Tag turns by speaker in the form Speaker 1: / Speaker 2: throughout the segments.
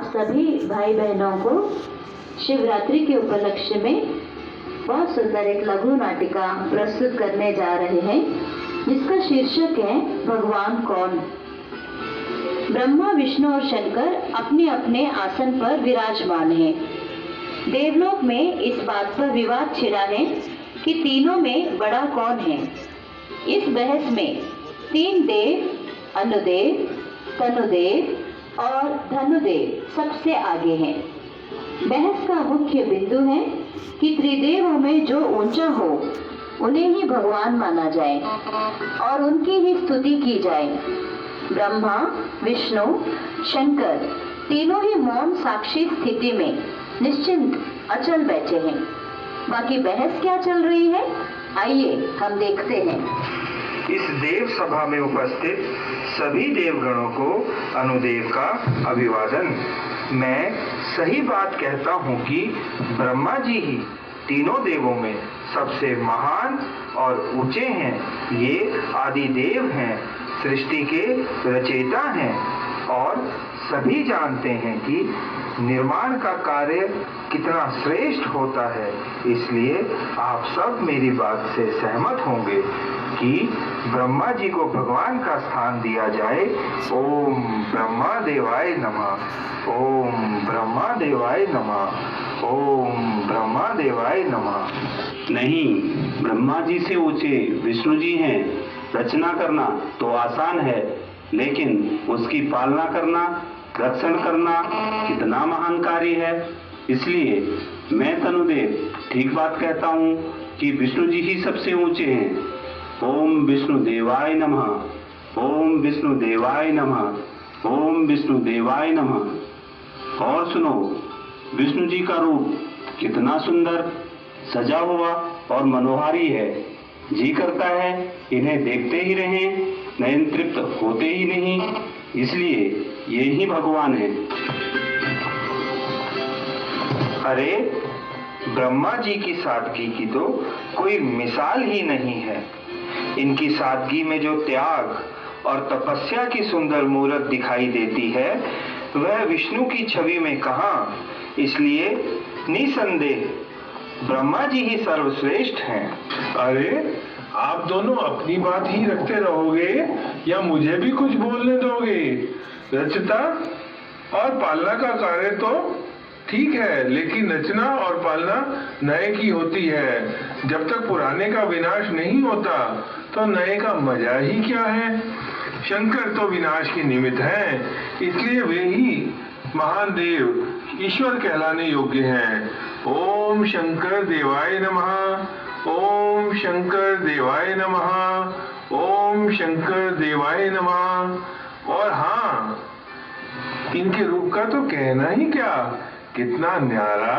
Speaker 1: सभी भाई बहनों को शिवरात्रि के उपलक्ष्य में बहुत सुंदर एक लघु नाटिका प्रस्तुत करने जा रहे हैं, जिसका शीर्षक है भगवान कौन। ब्रह्मा, विष्णु और शंकर अपने अपने आसन पर विराजमान हैं। देवलोक में इस बात पर विवाद छिड़ा है कि तीनों में बड़ा कौन है। इस बहस में तीन देव, अनुदेव, तनुदेव और धनुदेव सबसे आगे हैं। बहस का मुख्य बिंदु है कि त्रिदेवों में जो ऊंचा हो उन्हें ही भगवान माना जाए और उनकी ही स्तुति की जाए। ब्रह्मा, विष्णु, शंकर तीनों ही मौन साक्षी स्थिति में निश्चिंत अचल बैठे हैं। बाकी बहस क्या चल रही है, आइए हम देखते हैं।
Speaker 2: इस देव सभा में उपस्थित सभी देवगणों को अनुदेव का अभिवादन। मैं सही बात कहता हूँ कि ब्रह्मा जी ही तीनों देवों में सबसे महान और ऊंचे हैं। ये आदि देव हैं, सृष्टि के रचयिता हैं और सभी जानते हैं कि निर्माण का कार्य कितना श्रेष्ठ होता है। इसलिए आप सब मेरी बात से सहमत होंगे कि ब्रह्मा जी को भगवान का स्थान दिया जाए। ओम ब्रह्मा देवाय नमः। ओम ब्रह्मा देवाय नमः। ओम ब्रह्मा देवाय नमः।
Speaker 3: नहीं, ब्रह्मा जी से ऊंचे विष्णु जी हैं। रचना करना तो आसान है, लेकिन उसकी पालना करना, रक्षण करना कितना महान कार्य है। इसलिए मैं तनुदेव ठीक बात कहता हूँ कि विष्णु जी ही सबसे ऊंचे हैं। ओम विष्णु देवाय नमः। ओम विष्णु देवाय नमः। ओम विष्णु देवाय नमः। और सुनो, विष्णु जी का रूप कितना सुंदर, सजा हुआ और मनोहारी है। जी करता है इन्हें देखते ही रहें, नयन तृप्त होते ही नहीं। इसलिए ये ही भगवान है।
Speaker 2: अरे, ब्रह्मा जी की सादगी की तो कोई मिसाल ही नहीं है। इनकी सादगी में जो त्याग और तपस्या की सुंदर मूर्त दिखाई देती है, वह विष्णु की छवि में कहाँ। इसलिए निसंदेह ब्रह्मा जी ही सर्वश्रेष्ठ हैं।
Speaker 4: अरे, आप दोनों अपनी बात ही रखते रहोगे या मुझे भी कुछ बोलने दोगे? रचना और पालना का कार्य तो ठीक है, लेकिन रचना और पालना नए की होती है। जब तक पुराने का विनाश नहीं होता तो नए का मजा ही क्या है। शंकर तो विनाश के निमित्त हैं, इसलिए वे ही महान देव, ईश्वर कहलाने योग्य हैं। ओम शंकर देवाय नमः। ओम शंकर देवाय नमः। ओम शंकर देवाय नमः। और हाँ, इनके रूप का तो कहना ही क्या, कितना न्यारा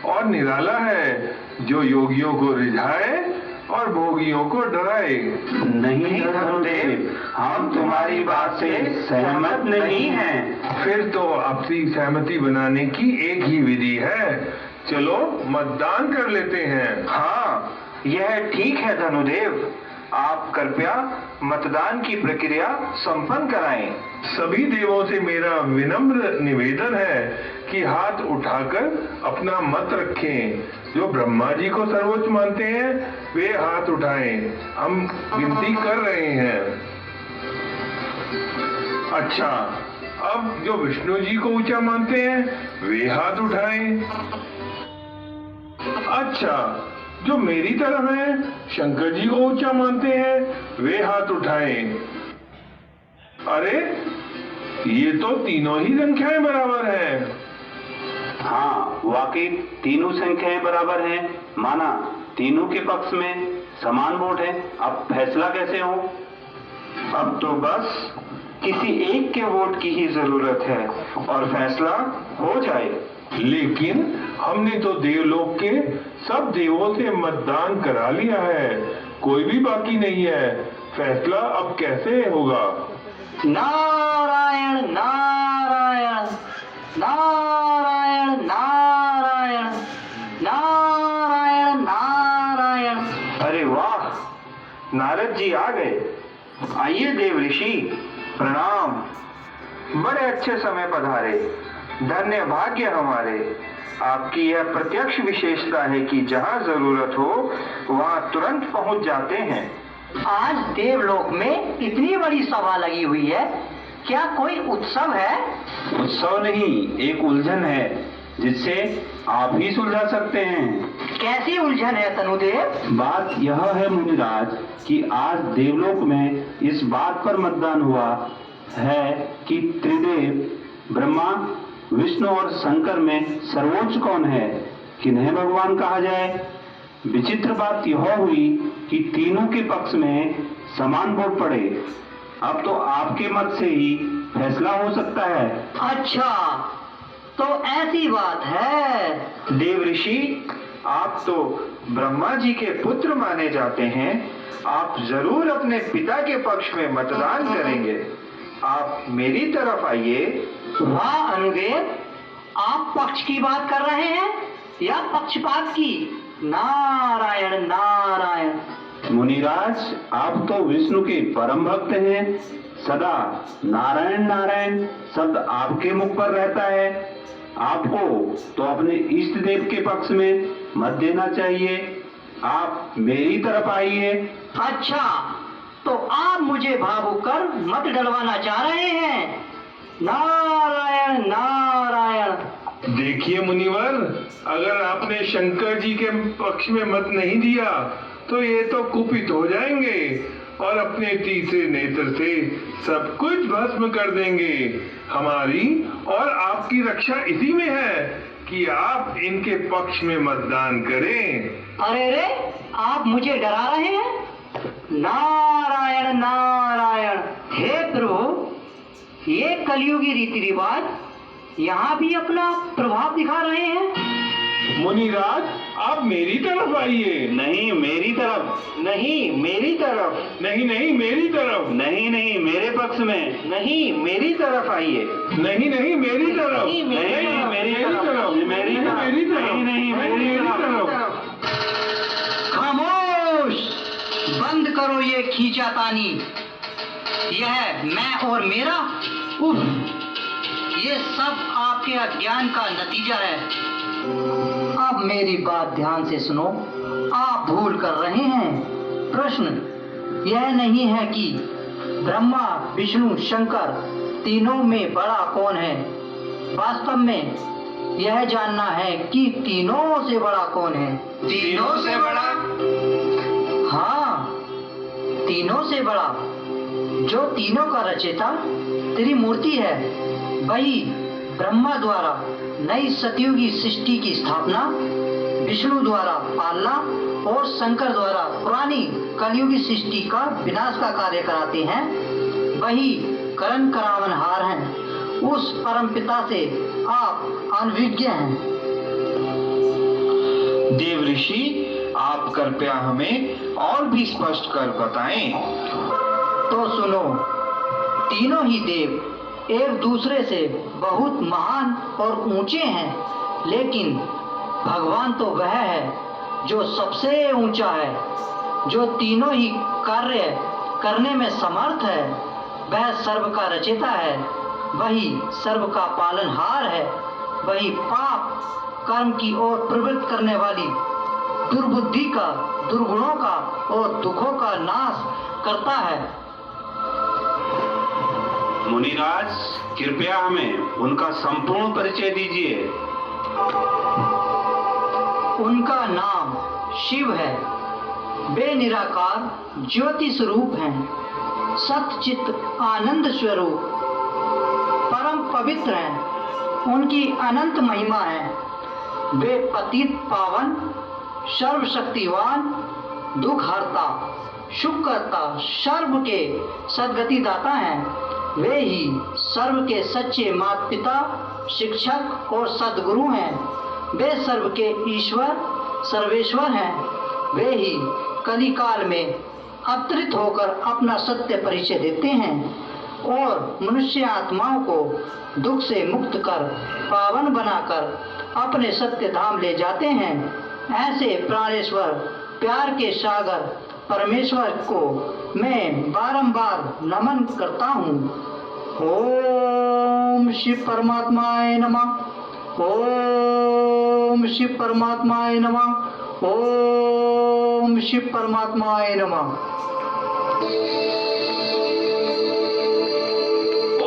Speaker 4: और निराला है, जो योगियों को रिझाए और भोगियों को डराए।
Speaker 3: नहीं धनुदेव, हम तुम्हारी बात से सहमत नहीं हैं।
Speaker 4: फिर तो आपसी सहमति बनाने की एक ही विधि है। चलो मतदान कर लेते हैं।
Speaker 2: हाँ, यह ठीक है धनुदेव। आप कृपया मतदान की प्रक्रिया संपन्न कराएं।
Speaker 4: सभी देवों से मेरा विनम्र निवेदन है कि हाथ उठाकर अपना मत रखें। जो ब्रह्मा जी को सर्वोच्च मानते हैं वे हाथ उठाएं। हम गिनती कर रहे हैं। अच्छा, अब जो विष्णु जी को ऊंचा मानते हैं वे हाथ उठाएं। अच्छा, जो मेरी तरफ है, शंकर जी को ऊंचा मानते हैं, वे हाथ उठाएं। अरे, ये तो तीनों ही संख्याएं बराबर हैं।
Speaker 3: हाँ, वाकई तीनों संख्याएं बराबर हैं। माना तीनों के पक्ष में समान वोट है। अब फैसला कैसे हो?
Speaker 2: अब तो बस किसी एक के वोट की ही जरूरत है और फैसला हो जाए।
Speaker 4: लेकिन हमने तो देवलोक के सब देवों से मतदान करा लिया है, कोई भी बाकी नहीं है। फैसला अब कैसे होगा?
Speaker 1: नारायण नारायण नारायण नारायण नारायण नारायण।
Speaker 2: अरे वाह, नारद जी आ गए। आइए देव ऋषि, प्रणाम। बड़े अच्छे समय पधारे। धन्य भाग्य हमारे। आपकी यह प्रत्यक्ष विशेषता है कि जहाँ जरूरत हो वहाँ तुरंत पहुँच जाते हैं।
Speaker 5: आज देवलोक में इतनी बड़ी सभा लगी हुई है, क्या कोई उत्सव है?
Speaker 3: उत्सव नहीं, एक उलझन है जिससे आप ही सुलझा सकते हैं।
Speaker 5: कैसी उलझन है तनुदेव?
Speaker 3: बात यह है मुनिराज कि आज देवलोक में इस बात पर मतदान हुआ है कि त्रिदेव ब्रह्मा, विष्णु और शंकर में सर्वोच्च कौन है, किन्हें भगवान कहा जाए। विचित्र बात यह हुई कि तीनों के पक्ष में समान वोट पड़े। अब तो आपके मत से ही फैसला हो सकता है।
Speaker 5: अच्छा, तो ऐसी बात है।
Speaker 2: देव ऋषि, आप तो ब्रह्मा जी के पुत्र माने जाते हैं। आप जरूर अपने पिता के पक्ष में मतदान करेंगे। आप मेरी तरफ आइए।
Speaker 5: वाह अनुदेव, आप पक्ष की बात कर रहे हैं या पक्षपात की? नारायण नारायण।
Speaker 3: मुनिराज, आप तो विष्णु के परम भक्त हैं। सदा नारायण नारायण शब्द आपके मुख पर रहता है। आपको तो अपने इष्ट देव के पक्ष में मत देना चाहिए। आप मेरी तरफ आइए।
Speaker 5: अच्छा, तो आप मुझे भावुक कर मत डलवाना चाह रहे हैं? नारायण नारायण।
Speaker 4: देखिए मुनिवर, अगर आपने शंकर जी के पक्ष में मत नहीं दिया तो ये तो कुपित हो जाएंगे और अपने तीसरे नेत्र से सब कुछ भस्म कर देंगे। हमारी और आपकी रक्षा इसी में है कि आप इनके पक्ष में मतदान करें।
Speaker 5: अरे रे, आप मुझे डरा रहे हैं? नारायण नारायण। हे प्रभु, ये कलयुगी रीति रिवाज यहाँ भी अपना प्रभाव दिखा रहे हैं।
Speaker 4: मुनिराज, आप मेरी तरफ आइए।
Speaker 3: नहीं, मेरी तरफ।
Speaker 2: नहीं, मेरी तरफ।
Speaker 4: नहीं नहीं, मेरी तरफ।
Speaker 3: नहीं नहीं, मेरे पक्ष में।
Speaker 2: नहीं, मेरी तरफ आइए।
Speaker 4: नहीं नहीं, मेरी तरफ।
Speaker 2: नहीं,
Speaker 3: नहीं, मेरी तरफ। मेरी तरफ।
Speaker 4: मेरी तरफ।
Speaker 3: नहीं नहीं, मेरी तरफ।
Speaker 5: खामोश, बंद करो ये खींचातानी। यह मैं और मेरा, उफ, ये सब आपके अज्ञान का नतीजा है। अब मेरी बात ध्यान से सुनो। आप भूल कर रहे हैं। प्रश्न यह नहीं है कि ब्रह्मा, विष्णु, शंकर तीनों में बड़ा कौन है। वास्तव में यह जानना है कि तीनों से बड़ा कौन है।
Speaker 2: तीनों से बड़ा?
Speaker 5: हाँ, तीनों से बड़ा। जो तीनों का रचयिता त्रिमूर्ति है, वही ब्रह्मा द्वारा नई सतयुगी सृष्टि की स्थापना, विष्णु द्वारा पालना और शंकर द्वारा पुरानी कलयुगी सृष्टि का विनाश का कार्य कराते हैं। वही करण करावनहार हैं। उस परम पिता से आप अनभिज्ञ हैं।
Speaker 2: देव ऋषि, आप कृपया हमें और भी स्पष्ट कर बताएं।
Speaker 5: तो सुनो, तीनों ही देव एक दूसरे से बहुत महान और ऊंचे हैं, लेकिन भगवान तो वह है जो सबसे ऊंचा है, जो तीनों ही कार्य करने में समर्थ है। वह सर्व का रचयिता है, वही सर्व का पालनहार है, वही पाप कर्म की ओर प्रवृत्त करने वाली दुर्बुद्धि का, दुर्गुणों का और दुखों का नाश करता है।
Speaker 3: मुनिराज, कृपया हमें उनका संपूर्ण परिचय दीजिए।
Speaker 5: उनका नाम शिव है। वे निराकार ज्योति स्वरूप हैं, सच्चित आनंद स्वरूप, परम पवित्र हैं। उनकी अनंत महिमा है। वे पतित पावन, सर्वशक्तिवान, दुख हरता, सुख करता, सर्व के सद्गति दाता हैं। वे ही सर्व के सच्चे माता पिता, शिक्षक और सद्गुरु हैं। वे सर्व के ईश्वर, सर्वेश्वर हैं। वे ही कलिकाल में अवतरित होकर अपना सत्य परिचय देते हैं और मनुष्य आत्माओं को दुख से मुक्त कर पावन बनाकर अपने सत्य धाम ले जाते हैं। ऐसे प्राणेश्वर, प्यार के सागर परमेश्वर को मैं बारंबार नमन करता हूँ। ओम शिव परमात्माय नमः। ओम शिव परमात्माय नमः। ओम शिव परमात्माय नमः।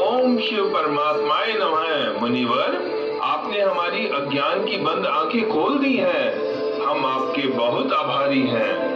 Speaker 4: ओम शिव परमात्माय नमः। मुनिवर, आपने हमारी अज्ञान की बंद आंखें खोल दी हैं। हम आपके बहुत आभारी हैं।